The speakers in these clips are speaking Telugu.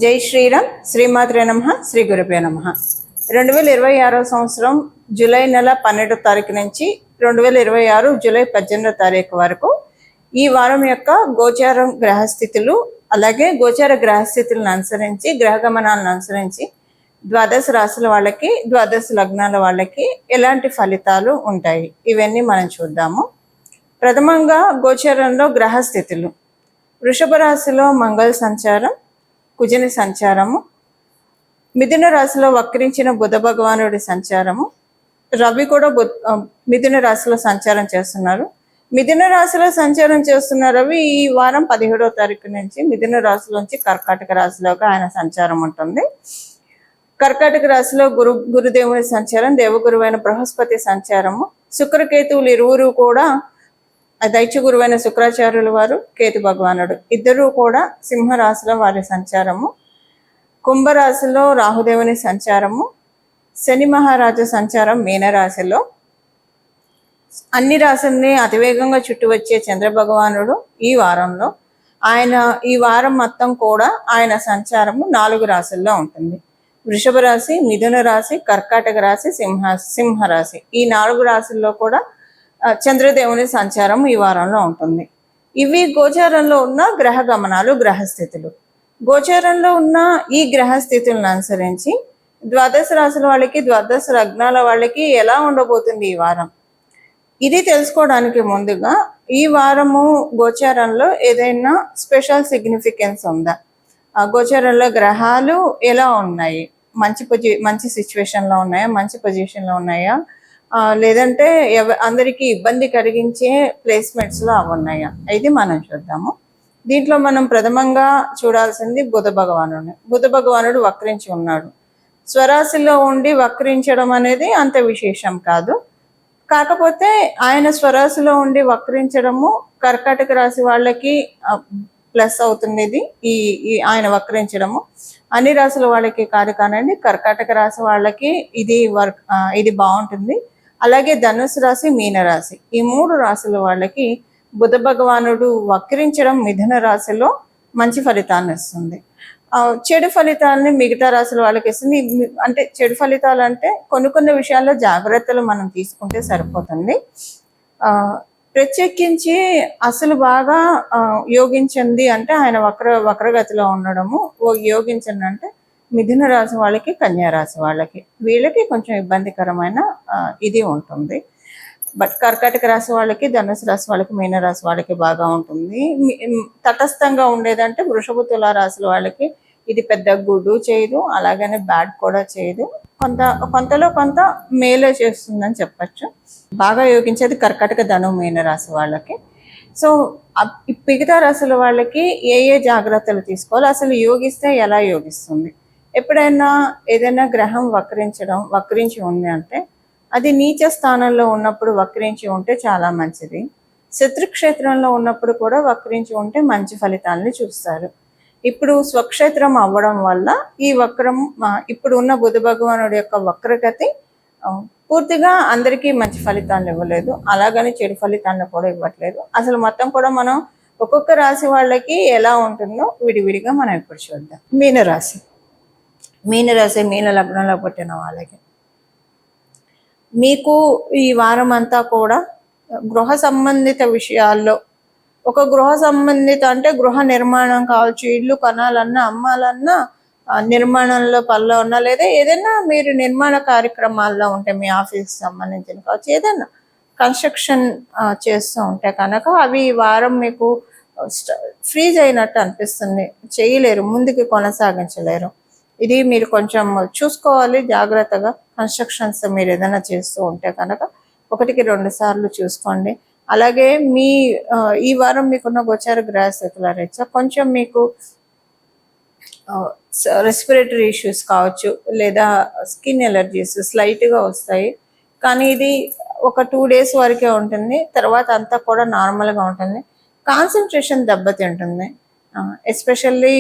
జై శ్రీరామ్. శ్రీమాత్రే నమః. శ్రీ గురుభ్యో నమః. 2026 సంవత్సరం జూలై నెల 12వ తారీఖు నుంచి 2026 జూలై 18వ తారీఖు వరకు ఈ వారం యొక్క గోచారం గ్రహస్థితులు, అలాగే గోచార గ్రహస్థితులను అనుసరించి, గ్రహగమనాలను అనుసరించి ద్వాదశ రాశుల వాళ్ళకి, ద్వాదశ లగ్నాల వాళ్ళకి ఎలాంటి ఫలితాలు ఉంటాయి, ఇవన్నీ మనం చూద్దాము. ప్రథమంగా గోచారంలో గ్రహస్థితులు. వృషభ రాశిలో మంగళ సంచారం, కుజుని సంచారము, మిథున రాశిలో వక్రించిన బుధ భగవానుడి సంచారము, రవి కూడా మిథున రాశిలో సంచారం చేస్తున్నారు. మిథున రాశిలో సంచారం చేస్తున్న రవి ఈ వారం 17వ తారీఖు నుంచి మిథున రాశిలోంచి కర్కాటక రాశిలోకి ఆయన సంచారం ఉంటుంది. కర్కాటక రాశిలో గురుదేవుని సంచారం, దేవగురువైన బృహస్పతి సంచారము, శుక్రకేతువులు ఇరువురు కూడా దైత్య గురువైన శుక్రాచార్యుల వారు, కేతు భగవానుడు ఇద్దరు కూడా సింహరాశిలో వారి సంచారము, కుంభరాశిలో రాహుదేవుని సంచారము, శని మహారాజు సంచారం మీనరాశిలో, అన్ని రాశుల్ని అతివేగంగా చుట్టూ వచ్చే చంద్ర భగవానుడు ఈ వారంలో, ఆయన ఈ వారం మొత్తం కూడా ఆయన సంచారము 4 రాశుల్లో ఉంటుంది. వృషభ రాశి, మిథున రాశి, కర్కాటక రాశి, సింహరాశి ఈ 4 రాశుల్లో కూడా చంద్రదేవుని సంచారం ఈ వారంలో ఉంటుంది. ఇవి గోచారంలో ఉన్న గ్రహ గమనాలు, గ్రహస్థితులు. గోచారంలో ఉన్న ఈ గ్రహస్థితులను అనుసరించి ద్వాదశ రాశుల వాళ్ళకి, ద్వాదశ లగ్నాల వాళ్ళకి ఎలా ఉండబోతుంది ఈ వారం, ఇది తెలుసుకోవడానికి ముందుగా ఈ వారము గోచారంలో ఏదైనా స్పెషల్ సిగ్నిఫికెన్స్ ఉందా, గోచారంలో గ్రహాలు ఎలా ఉన్నాయి, మంచి సిచ్యువేషన్లో ఉన్నాయా, మంచి పొజిషన్లో ఉన్నాయా, లేదంటే అందరికీ ఇబ్బంది కలిగించే ప్లేస్మెంట్స్లో అవి ఉన్నాయా, ఇది మనం చూద్దాము. దీంట్లో మనం ప్రథమంగా చూడాల్సింది బుధ భగవానుడు. బుధ భగవానుడు వక్రించి ఉన్నాడు. స్వరాశిలో ఉండి వక్రించడం అనేది అంత విశేషం కాదు. కాకపోతే ఆయన స్వరాశిలో ఉండి వక్రించడము కర్కాటక రాశి వాళ్ళకి ప్లస్ అవుతుంది. ఈ ఆయన వక్రించడము అన్ని రాశుల వాళ్ళకి కాదు, కానండి కర్కాటక రాశి వాళ్ళకి ఇది బాగుంటుంది. అలాగే ధనుసు రాశి, మీనరాశి ఈ 3 రాశుల వాళ్ళకి బుధ భగవానుడు వక్రించడం మిథున రాశిలో మంచి ఫలితాన్ని ఇస్తుంది. చెడు ఫలితాలని మిగతా రాశుల వాళ్ళకి ఇస్తుంది. అంటే చెడు ఫలితాలు అంటే కొన్ని విషయాల్లో జాగ్రత్తలు మనం తీసుకుంటే సరిపోతుంది. ప్రత్యేకించి అసలు బాగా యోగించింది అంటే ఆయన వక్రగతిలో ఉండడము. యోగించండి అంటే మిథున రాశి వాళ్ళకి, కన్యా రాశి వాళ్ళకి, వీళ్ళకి కొంచెం ఇబ్బందికరమైన ఇది ఉంటుంది. బట్ కర్కాటక రాశి వాళ్ళకి, ధనుసు రాశి వాళ్ళకి, మీన రాశి వాళ్ళకి బాగా ఉంటుంది. తటస్థంగా ఉండేదంటే వృషభ తుల రాశుల వాళ్ళకి ఇది పెద్ద గుడ్డు చేయదు, అలాగనే బ్యాడ్ కూడా చేయదు. కొంతలో కొంత మేలే చేస్తుందని చెప్పచ్చు. బాగా యోగించేది కర్కాటక, ధను, మీన రాశి వాళ్ళకి. సో మిగతా రాశుల వాళ్ళకి ఏ జాగ్రత్తలు తీసుకోవాలి, అసలు యోగిస్తే ఎలా యోగిస్తుంది, ఎప్పుడైనా ఏదైనా గ్రహం వక్రించి ఉంది అంటే అది నీచ స్థానంలో ఉన్నప్పుడు వక్రించి ఉంటే చాలా మంచిది. శత్రుక్షేత్రంలో ఉన్నప్పుడు కూడా వక్రించి ఉంటే మంచి ఫలితాలని చూస్తారు. ఇప్పుడు స్వక్షేత్రం అవ్వడం వల్ల ఈ వక్రం, ఇప్పుడు ఉన్న బుధ భగవానుడి యొక్క వక్రగతి పూర్తిగా అందరికీ మంచి ఫలితాలను ఇవ్వలేదు, అలాగని చెడు ఫలితాలను కూడా ఇవ్వట్లేదు. అసలు మొత్తం కూడా మనం ఒక్కొక్క రాశి వాళ్ళకి ఎలా ఉంటుందో విడివిడిగా మనం ఇప్పుడు చూద్దాం. మీనరాశి, మీన లగ్నంలో పుట్టిన వాళ్ళకి మీకు ఈ వారం అంతా కూడా గృహ సంబంధిత విషయాల్లో, గృహ సంబంధిత అంటే గృహ నిర్మాణం కావచ్చు, ఇల్లు కొనాలన్నా, అమ్మాలన్నా, నిర్మాణంలో పనిలో ఉన్నా, లేదా ఏదైనా మీరు నిర్మాణ కార్యక్రమాల్లో ఉంటే మీ ఆఫీస్కి సంబంధించిన కావచ్చు, ఏదైనా కన్స్ట్రక్షన్ చేస్తూ ఉంటే కనుక అవి ఈ వారం మీకు ఫ్రీజ్ అయినట్టు అనిపిస్తుంది, చేయలేరు, ముందుకు కొనసాగించలేరు. ఇది మీరు కొంచెం చూసుకోవాలి జాగ్రత్తగా. కన్స్ట్రక్షన్స్ మీరు ఏదైనా చేస్తూ ఉంటే కనుక 1కి 2 సార్లు చూసుకోండి. అలాగే ఈ వారం మీకున్న గోచార గ్రహస్థితుల రీత్యా కొంచెం మీకు రెస్పిరేటరీ ఇష్యూస్ కావచ్చు, లేదా స్కిన్ ఎలర్జీస్ స్లైట్గా వస్తాయి. కానీ ఇది ఒక 2 డేస్ వరకే ఉంటుంది, తర్వాత అంతా కూడా నార్మల్గా ఉంటుంది. కాన్సన్ట్రేషన్ దెబ్బతింటుంది. ఎస్పెషల్లీ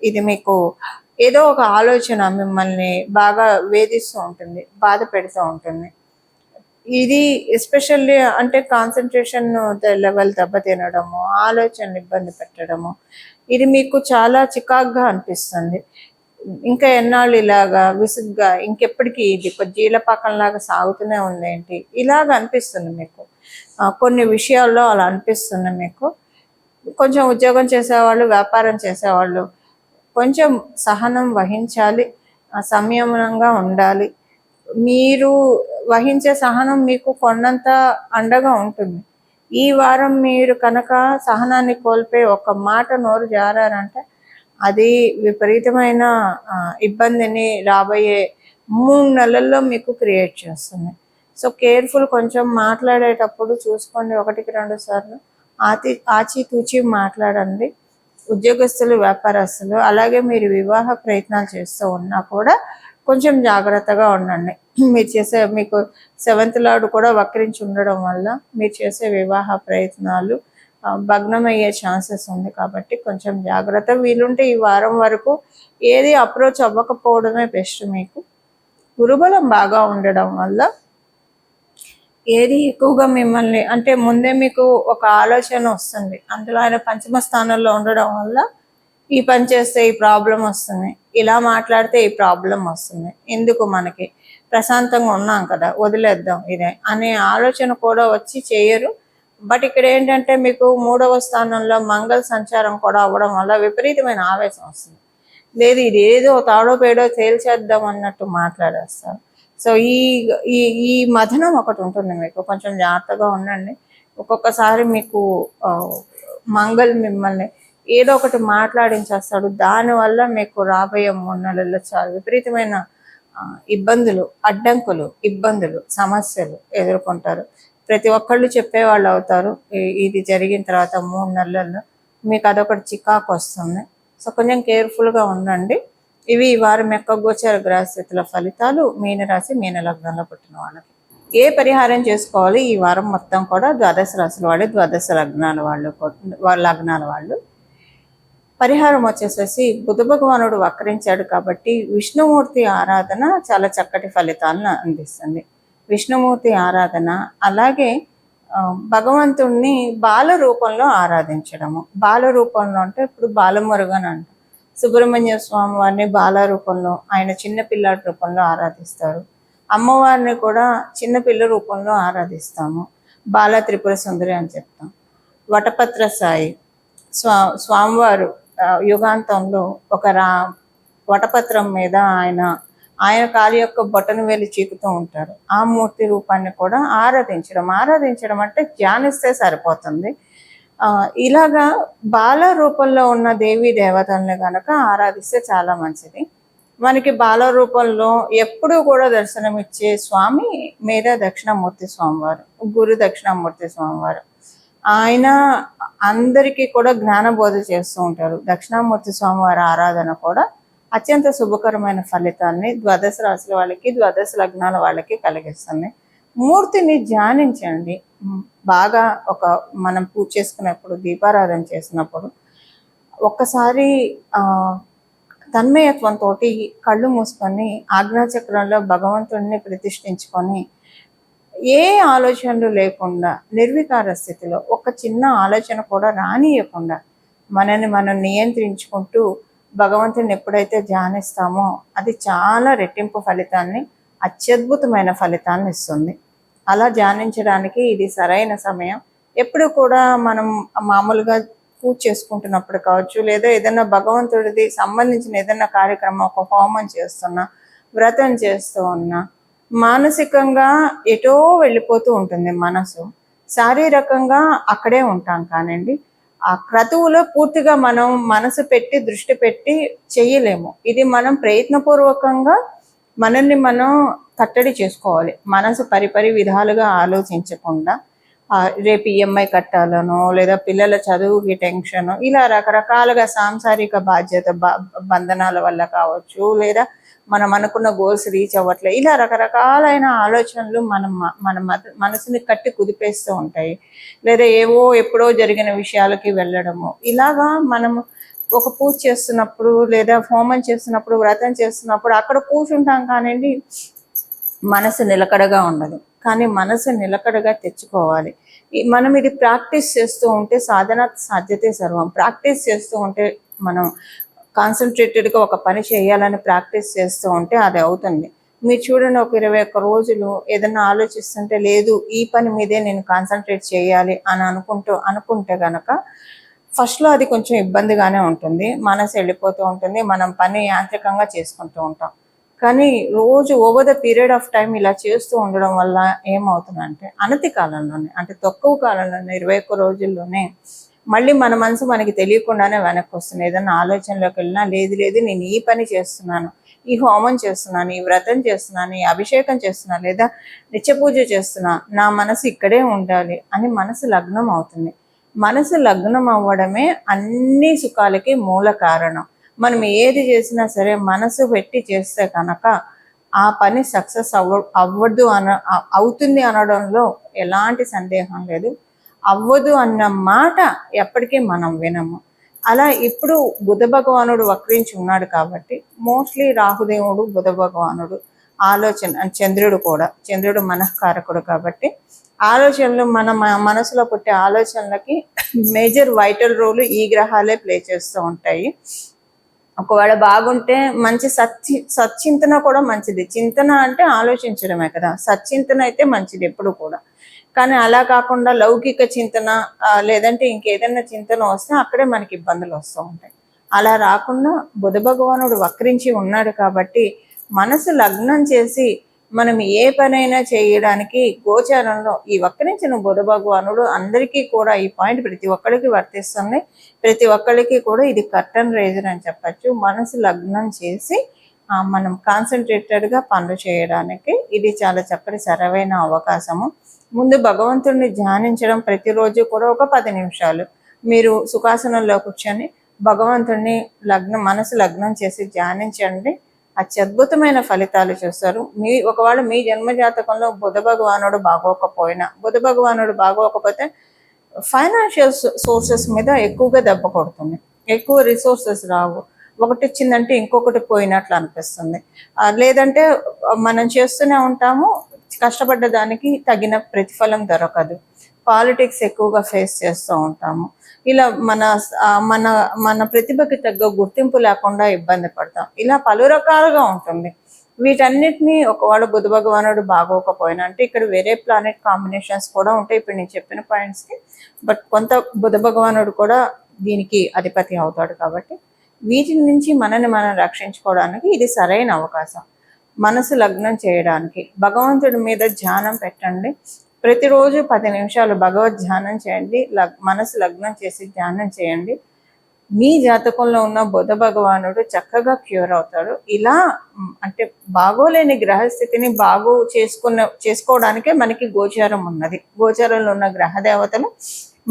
ఇది మీకు ఏదో ఒక ఆలోచన మిమ్మల్ని బాగా వేధిస్తూ ఉంటుంది, బాధ పెడుతూ ఉంటుంది. ఇది ఎస్పెషల్లీ అంటే కాన్సన్ట్రేషన్ లెవెల్ దెబ్బతినడము, ఆలోచనలు ఇబ్బంది పెట్టడము, ఇది మీకు చాలా చికాగ్గా అనిపిస్తుంది. ఇంకా ఎన్నాళ్ళు ఇలాగా విసుగ్గా ఇంకెప్పటికీ ఇది జీలపాకంలాగా సాగుతూనే ఉందేంటి ఇలాగ అనిపిస్తుంది మీకు. కొన్ని విషయాల్లో అలా అనిపిస్తుంది మీకు. కొంచెం ఉద్యోగం చేసేవాళ్ళు, వ్యాపారం చేసేవాళ్ళు కొంచెం సహనం వహించాలి, సంయమనంగా ఉండాలి. మీరు వహించే సహనం మీకు కొన్నంత అండగా ఉంటుంది. ఈ వారం మీరు కనుక సహనాన్ని కోల్పోయి ఒక మాట నోరు జారారంటే అది విపరీతమైన ఇబ్బందిని రాబోయే 3 నెలల్లో మీకు క్రియేట్ చేస్తుంది. సో కేర్ఫుల్, కొంచెం మాట్లాడేటప్పుడు చూసుకోండి, 1-2 సార్లు ఆచితూచి మాట్లాడండి. ఉద్యోగస్తులు, వ్యాపారస్తులు, అలాగే మీరు వివాహ ప్రయత్నాలు చేస్తూ ఉన్నా కూడా కొంచెం జాగ్రత్తగా ఉండండి. మీకు 7th లార్డ్ కూడా వక్రించి ఉండడం వల్ల మీరు చేసే వివాహ ప్రయత్నాలు భగ్నమయ్యే ఛాన్సెస్ ఉంది. కాబట్టి కొంచెం జాగ్రత్త. వీలుంటే ఈ వారం వరకు ఏది అప్రోచ్ అవ్వకపోవడమే బెస్ట్. మీకు గురుబలం బాగా ఉండడం వల్ల ఏది ఎక్కువగా మిమ్మల్ని అంటే ముందే మీకు ఒక ఆలోచన వస్తుంది. అందులో ఆయన పంచమ స్థానంలో ఉండడం వల్ల ఈ పని చేస్తే ఈ ప్రాబ్లం వస్తుంది, ఇలా మాట్లాడితే ఈ ప్రాబ్లం వస్తుంది, ఎందుకు మనకి ప్రశాంతంగా ఉన్నాం కదా వదిలేద్దాం ఇదే అనే ఆలోచన కూడా వచ్చి చేయరు. బట్ ఇక్కడ ఏంటంటే మీకు 3వ స్థానంలో మంగళ సంచారం కూడా అవ్వడం వల్ల విపరీతమైన ఆవేశం వస్తుంది. లేదు ఇది ఏదో తాడో పేడో తేల్చేద్దాం అన్నట్టు మాట్లాడేస్తారు. సో ఈ ఈ ఈ మథనం ఒకటి ఉంటుంది మీకు. కొంచెం జాగ్రత్తగా ఉండండి. ఒక్కొక్కసారి మీకు మంగళ్ మిమ్మల్ని ఏదో ఒకటి మాట్లాడించేస్తాడు. దానివల్ల మీకు రాబోయే 3 నెలల్లో చాలా విపరీతమైన ఇబ్బందులు, అడ్డంకులు, ఇబ్బందులు, సమస్యలు ఎదుర్కొంటారు. ప్రతి ఒక్కళ్ళు చెప్పేవాళ్ళు అవుతారు. ఇది జరిగిన తర్వాత 3 నెలల్లో మీకు అదొకటి చికాకు వస్తుంది. సో కొంచెం కేర్ఫుల్గా ఉండండి. ఇవి ఈ వారం యొక్క గోచర గ్రహస్థితుల ఫలితాలు మీనరాశి, మీన లగ్నంలో పుట్టిన వాళ్ళకి. ఏ పరిహారం చేసుకోవాలి ఈ వారం మొత్తం కూడా? ద్వాదశ రాశుల వాళ్ళు, ద్వాదశ లగ్నాల వాళ్ళు పరిహారం వచ్చేసేసి బుధ భగవానుడు వక్రించాడు కాబట్టి విష్ణుమూర్తి ఆరాధన చాలా చక్కటి ఫలితాలను అందిస్తుంది. విష్ణుమూర్తి ఆరాధన, అలాగే భగవంతుణ్ణి బాల రూపంలో ఆరాధించడము. బాల రూపంలో అంటే ఇప్పుడు బాలమురుగన్ అంట, సుబ్రహ్మణ్య స్వామి వారిని బాల రూపంలో, ఆయన చిన్నపిల్లాడి రూపంలో ఆరాధిస్తారు. అమ్మవారిని కూడా చిన్నపిల్ల రూపంలో ఆరాధిస్తాము. బాల త్రిపుర సుందరి అని చెప్తాం. వటపత్ర సాయి స్వామివారు యుగాంతంలో ఒక వటపత్రం మీద ఆయన కాలి యొక్క బొటను వేలు చీకుతూ ఉంటారు. ఆ మూర్తి రూపాన్ని కూడా ఆరాధించడం అంటే ధ్యానిస్తే సరిపోతుంది. ఇలాగా బాల రూపంలో ఉన్న దేవీ దేవతల్ని కనుక ఆరాధిస్తే చాలా మంచిది. మనకి బాల రూపంలో ఎప్పుడూ కూడా దర్శనమిచ్చే స్వామి మేధా దక్షిణామూర్తి స్వామివారు, గురు దక్షిణామూర్తి స్వామివారు. ఆయన అందరికీ కూడా జ్ఞానబోధ చేస్తూ ఉంటారు. దక్షిణామూర్తి స్వామివారి ఆరాధన కూడా అత్యంత శుభకరమైన ఫలితాన్ని ద్వాదశ రాశుల వాళ్ళకి, ద్వాదశ లగ్నాల వాళ్ళకి కలిగిస్తుంది. మూర్తిని ధ్యానించండి బాగా. మనం పూజ చేసుకున్నప్పుడు, దీపారాధన చేసినప్పుడు ఒక్కసారి తన్మయత్వంతో కళ్ళు మూసుకొని ఆజ్ఞాచక్రంలో భగవంతుడిని ప్రతిష్ఠించుకొని ఏ ఆలోచనలు లేకుండా నిర్వికార స్థితిలో ఒక చిన్న ఆలోచన కూడా రానియకుండా మనల్ని మనం నియంత్రించుకుంటూ భగవంతుని ఎప్పుడైతే ధ్యానిస్తామో అది చాలా రెట్టింపు ఫలితాన్ని, అత్యద్భుతమైన ఫలితాన్ని ఇస్తుంది. అలా ధ్యానించడానికి ఇది సరైన సమయం. ఎప్పుడు కూడా మనం మామూలుగా పూజ చేసుకుంటున్నప్పుడు కావచ్చు, లేదా ఏదైనా భగవంతుడిది సంబంధించిన ఏదైనా కార్యక్రమం, ఒక హోమం చేస్తున్నా, వ్రతం చేస్తూ ఉన్నా, మానసికంగా ఎటో వెళ్ళిపోతూ ఉంటుంది మనసు. శారీరకంగా అక్కడే ఉంటాం కానండి, ఆ క్రతువులో పూర్తిగా మనం మనసు పెట్టి, దృష్టి పెట్టి చెయ్యలేము. ఇది మనం ప్రయత్నపూర్వకంగా మనల్ని మనం కట్టడి చేసుకోవాలి. మనసు పరిపరి విధాలుగా ఆలోచించకుండా రేపు ఈఎంఐ కట్టాలనో, లేదా పిల్లల చదువుకి టెన్షన్, ఇలా రకరకాలుగా సాంసారిక బాధ్యత బంధనాల వల్ల కావచ్చు, లేదా మనం అనుకున్న గోల్స్ రీచ్ అవ్వట్లే, ఇలా రకరకాలైన ఆలోచనలు మన మనసుని కట్టి కుదిపేస్తూ ఉంటాయి. లేదా ఏవో ఎప్పుడో జరిగిన విషయాలకి వెళ్ళడము. ఇలాగా మనము ఒక పూజ చేస్తున్నప్పుడు, లేదా హోమం చేస్తున్నప్పుడు, వ్రతం చేస్తున్నప్పుడు అక్కడ కూర్చుంటాం కానివ్వండి, మనసు నిలకడగా ఉండదు. కానీ మనసు నిలకడగా తెచ్చుకోవాలి. మనం ఇది ప్రాక్టీస్ చేస్తూ ఉంటే సాధన సాధ్యతే సర్వం. ప్రాక్టీస్ చేస్తూ ఉంటే మనం కాన్సన్ట్రేటెడ్గా ఒక పని చేయాలని ప్రాక్టీస్ చేస్తూ ఉంటే అది అవుతుంది. మీరు చూడండి, ఒక 21 రోజులు ఏదైనా ఆలోచిస్తుంటే లేదు ఈ పని మీదే నేను కాన్సన్ట్రేట్ చేయాలి అని అనుకుంటే కనుక ఫస్ట్లో అది కొంచెం ఇబ్బందిగానే ఉంటుంది. మనసు వెళ్ళిపోతూ ఉంటుంది, మనం పని యాంత్రికంగా చేసుకుంటూ ఉంటాం. కానీ రోజు over the period of time ఇలా చేస్తూ ఉండడం వల్ల ఏమవుతుందంటే అనతి కాలంలోనే, అంటే తక్కువ కాలంలోనే 21 రోజుల్లోనే మళ్ళీ మన మనసు మనకి తెలియకుండానే వెనక్కి వస్తుంది. ఏదైనా ఆలోచనలోకి వెళ్ళినా లేదు నేను ఈ పని చేస్తున్నాను, ఈ హోమం చేస్తున్నాను, ఈ వ్రతం చేస్తున్నాను, ఈ అభిషేకం చేస్తున్నాను, లేదా నిత్య పూజ చేస్తున్నా, నా మనసు ఇక్కడే ఉండాలి అని మనసు లగ్నం అవుతుంది. మనసు లగ్నం అవ్వడమే అన్ని సుఖాలకి మూల కారణం. మనం ఏది చేసినా సరే మనసు పెట్టి చేస్తే కనుక ఆ పని సక్సెస్ అవ్వదు అవుతుంది అనడంలో ఎలాంటి సందేహం లేదు. అవ్వదు అన్న మాట ఎప్పటికీ మనం వినము. అలా ఇప్పుడు బుధ భగవానుడు వక్రించి ఉన్నాడు కాబట్టి మోస్ట్లీ రాహుదేవుడు, బుధ భగవానుడు ఆలోచన, చంద్రుడు మనఃకారకుడు కాబట్టి ఆలోచనలు మన మనసులో పుట్టే ఆలోచనలకి మేజర్ వైటల్ రోల్ ఈ గ్రహాలే ప్లే చేస్తూ ఉంటాయి. ఒకవేళ బాగుంటే మంచి సచ్చింతన కూడా మంచిది. చింతన అంటే ఆలోచించడమే కదా, సచ్చింతన అయితే మంచిది ఎప్పుడు కూడా. కానీ అలా కాకుండా లౌకిక చింతన లేదంటే ఇంకేదైనా చింతన వస్తే అక్కడే మనకి ఇబ్బందులు వస్తూ ఉంటాయి. అలా రాకుండా బుధ భగవానుడు వక్రించి ఉన్నాడు కాబట్టి మనసు లగ్నం చేసి మనం ఏ పనైనా చేయడానికి గోచారంలో ఈ వక్రించిన బుధ భగవానుడు అందరికీ కూడా ఈ పాయింట్ ప్రతి ఒక్కరికి వర్తిస్తుంది. ప్రతి ఒక్కరికి కూడా ఇది కర్టన్ రేజర్ అని చెప్పచ్చు. మనసు లగ్నం చేసి మనం కాన్సన్ట్రేటెడ్గా పనులు చేయడానికి ఇది చాలా చక్కటి సరైన అవకాశము. ముందు భగవంతుడిని ధ్యానించడం ప్రతిరోజు కూడా ఒక 10 నిమిషాలు మీరు సుఖాసనంలో కూర్చొని భగవంతుడిని మనసు లగ్నం చేసి ధ్యానించండి. అత్యద్భుతమైన ఫలితాలు చూస్తారు. ఒకవేళ మీ జన్మ జాతకంలో బుధ భగవానుడు బాగోకపోతే ఫైనాన్షియల్ సోర్సెస్ మీద ఎక్కువగా దెబ్బ కొడుతుంది. ఎక్కువ రిసోర్సెస్ రావు. ఒకటి వచ్చిందంటే ఇంకొకటి పోయినట్లు అనిపిస్తుంది. లేదంటే మనం చేస్తూనే ఉంటాము, కష్టపడ్డ దానికి తగిన ప్రతిఫలం దొరకదు. పాలిటిక్స్ ఎక్కువగా ఫేస్ చేస్తూ ఉంటాము. ఇలా మన ప్రతిభకి తగ్గ గుర్తింపు లేకుండా ఇబ్బంది పడతాం. ఇలా పలు రకాలుగా ఉంటుంది. వీటన్నిటినీ ఒకవేళ బుధ భగవానుడు బాగోకపోయినా, అంటే ఇక్కడ వేరే ప్లానెట్ కాంబినేషన్స్ కూడా ఉంటాయి ఇప్పుడు నేను చెప్పిన పాయింట్స్కి, బట్ కొంత బుధ భగవానుడు కూడా దీనికి అధిపతి అవుతాడు కాబట్టి వీటి నుంచి మనం రక్షించుకోవడానికి ఇది సరైన అవకాశం. మనసు లగ్నం చేయడానికి భగవంతుడి మీద ధ్యానం పెట్టండి. ప్రతిరోజు 10 నిమిషాలు భగవద్ ధ్యానం చేయండి. మనసు లగ్నం చేసి ధ్యానం చేయండి. మీ జాతకంలో ఉన్న బుధ భగవానుడు చక్కగా క్యూర్ అవుతాడు. ఇలా అంటే బాగోలేని గ్రహస్థితిని చేసుకోవడానికే మనకి గోచారం ఉన్నది. గోచారంలో ఉన్న గ్రహ దేవతలు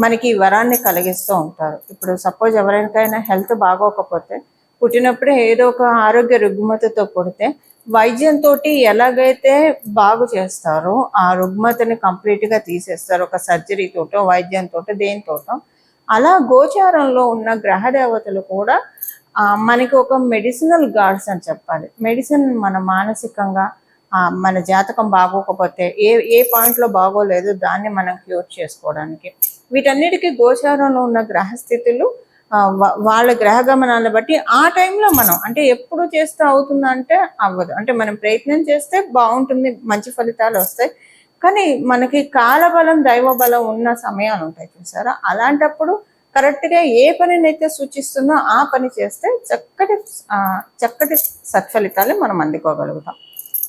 మనకి వరాన్ని కలిగిస్తూ ఉంటారు. ఇప్పుడు సపోజ్ ఎవరికైనా హెల్త్ బాగోకపోతే, పుట్టినప్పుడే ఏదో ఒక ఆరోగ్య రుగ్మతతో పుడితే వైద్యంతో ఎలాగైతే బాగు చేస్తారో ఆ రుగ్మతని కంప్లీట్గా తీసేస్తారు, ఒక సర్జరీతోటో వైద్యంతో దేనితోటో. అలా గోచారంలో ఉన్న గ్రహ దేవతలు కూడా మనకి ఒక మెడిసినల్ గార్డ్స్ అని చెప్పాలి. మెడిసిన్ మన మానసికంగా మన జాతకం బాగోకపోతే ఏ పాయింట్లో బాగోలేదు దాన్ని మనం క్యూర్ చేసుకోవడానికి. వీటన్నిటికీ గోచారంలో ఉన్న గ్రహస్థితులు వాళ్ళ గ్రహ గమనాలను బట్టి ఆ టైంలో మనం అంటే ఎప్పుడు చేస్తే అవుతుందంటే అవ్వదు. అంటే మనం ప్రయత్నం చేస్తే బాగుంటుంది, మంచి ఫలితాలు వస్తాయి. కానీ మనకి కాలబలం దైవబలం ఉన్న సమయాలు ఉంటాయి చూసారా, అలాంటప్పుడు కరెక్ట్గా ఏ పనినైతే సూచిస్తుందో ఆ పని చేస్తే చక్కటి సత్ఫలితాలు మనం అందుకోగలుగుతాం.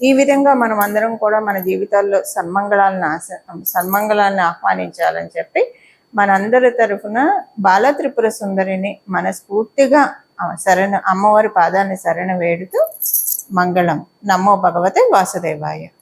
ఈ విధంగా మనం అందరం కూడా మన జీవితాల్లో సన్మంగళాలను ఆహ్వానించాలని చెప్పి మనందరి తరఫున బాల త్రిపుర సుందరిని మనస్ఫూర్తిగా అమ్మవారి పాదాన్ని శరణ వేడుతూ మంగళం. నమో భగవతే వాసుదేవాయ.